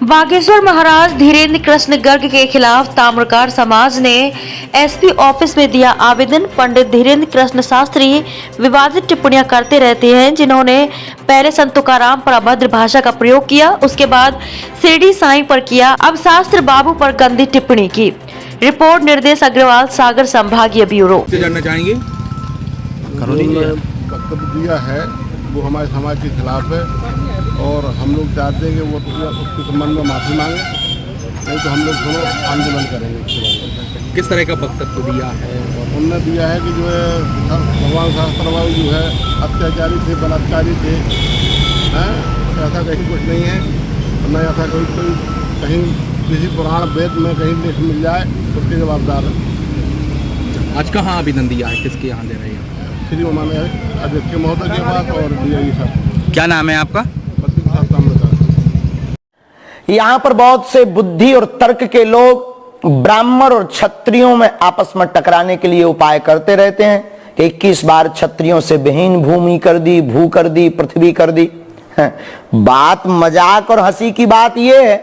बागेश्वर महाराज धीरेन्द्र कृष्ण गर्ग के खिलाफ ताम्रकार समाज ने एसपी ऑफिस में दिया आवेदन। पंडित धीरेन्द्र कृष्ण शास्त्री विवादित टिप्पणियां करते रहते हैं, जिन्होंने पहले संत तुकाराम पर अभद्र भाषा का प्रयोग किया, उसके बाद शिरडी साईं पर किया, अब शास्त्र बाबू पर गंदी टिप्पणी की। रिपोर्ट निर्देश अग्रवाल, सागर संभागीय ब्यूरो। जानना चाहेंगे वक्तव्य दिया है वो हमारे समाज के खिलाफ है और हम लोग चाहते हैं कि वो उसके संबंध में माफ़ी मांगे, नहीं तो हम लोग दोनों आंदोलन करेंगे। किस तरह का वक्तव्य दिया है? उन्होंने दिया है कि जो है भगवान शास्त्र बाबू जो है अत्याचारी थे, बलात्कारी थे, ऐसा कहीं कुछ नहीं है, न ऐसा कोई कहीं किसी पुराण वेद में कहीं लिख मिल जाए उसके जवाबदार है। आज कहाँ आवेदन दिया है, किसके यहाँ दे रहे हैं? श्री उन्होंने अध्यक्ष महोदय के पास और डीआई साहब। क्या नाम है आपका? यहाँ पर बहुत से बुद्धि और तर्क के लोग ब्राह्मण और क्षत्रियों में आपस में टकराने के लिए उपाय करते रहते हैं कि 21 बार क्षत्रियों से विहीन भूमि कर दी, भू कर दी, पृथ्वी कर दी। बात मजाक और हंसी की बात यह है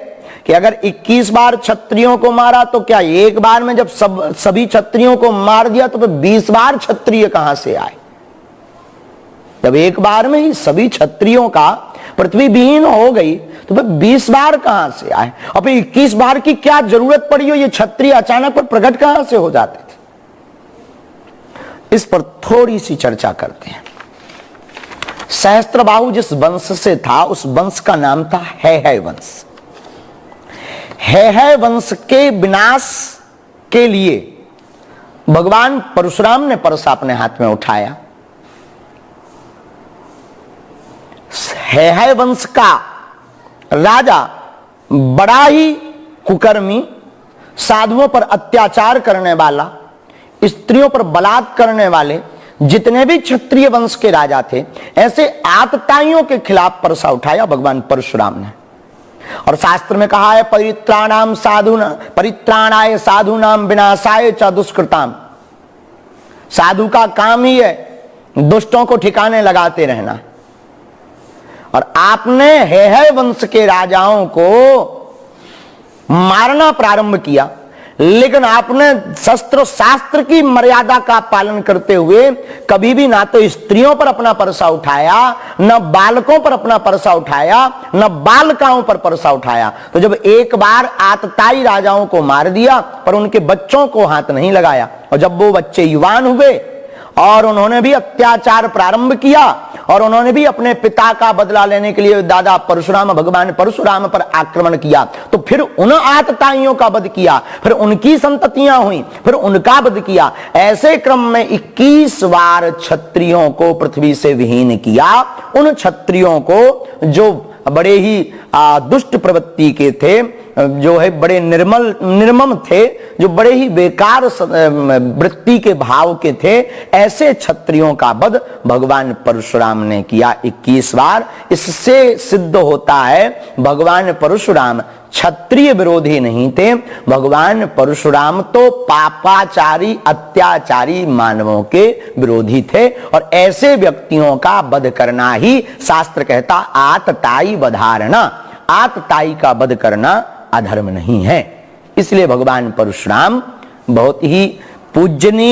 कि अगर 21 बार क्षत्रियों को मारा तो क्या एक बार में जब सभी क्षत्रियों को मार दिया तो फिर 20 बार क्षत्रिय कहां से आए? जब एक बार में ही सभी क्षत्रियों का पृथ्वी विहीन हो गई तो फिर 20 बार कहां से आए? और फिर 21 बार की क्या जरूरत पड़ी हो? ये क्षत्रिय अचानक पर प्रकट कहां से हो जाते थे? इस पर थोड़ी सी चर्चा करते हैं। सहस्त्रबाहु जिस वंश से था उस वंश का नाम था है वंश। है वंश के विनाश के लिए भगवान परशुराम ने परसा अपने हाथ में उठाया। है वंश का राजा बड़ा ही कुकर्मी, साधुओं पर अत्याचार करने वाला, स्त्रियों पर बलात्कार करने वाले जितने भी क्षत्रिय वंश के राजा थे, ऐसे आतताइयों के खिलाफ परसा उठाया भगवान परशुराम ने। और शास्त्र में कहा है परित्राणाय साधूनाम विनाशाय च दुष्कृताम। साधु का काम ही है दुष्टों को ठिकाने लगाते रहना। और आपने है वंश के राजाओं को मारना प्रारंभ किया, लेकिन आपने शस्त्र शास्त्र की मर्यादा का पालन करते हुए कभी भी ना तो स्त्रियों पर अपना परसा उठाया, न बालकों पर अपना परसा उठाया, न बालिकाओं पर परसा उठाया। तो जब एक बार आतताई राजाओं को मार दिया पर उनके बच्चों को हाथ नहीं लगाया, और जब वो बच्चे युवान हुए और उन्होंने भी अत्याचार प्रारंभ किया और उन्होंने भी अपने पिता का बदला लेने के लिए दादा परशुराम भगवान परशुराम पर आक्रमण किया, तो फिर उन आतताइयों का वध किया, फिर उनकी संततियां हुई, फिर उनका वध किया। ऐसे क्रम में 21 बार क्षत्रियों को पृथ्वी से विहीन किया। उन क्षत्रियों को जो बड़े ही दुष्ट प्रवृत्ति के थे, जो है बड़े निर्मम थे, जो बड़े ही बेकार वृत्ति के भाव के थे, ऐसे क्षत्रियों का वध भगवान परशुराम ने किया 21 बार। इससे सिद्ध होता है भगवान परशुराम क्षत्रिय विरोधी नहीं थे। भगवान परशुराम तो पापाचारी अत्याचारी मानवों के विरोधी थे, और ऐसे व्यक्तियों का वध करना ही शास्त्र कहता आतताई वधारणा। आतताई का वध करना अधर्म नहीं है। इसलिए भगवान परशुराम बहुत ही पूजनीय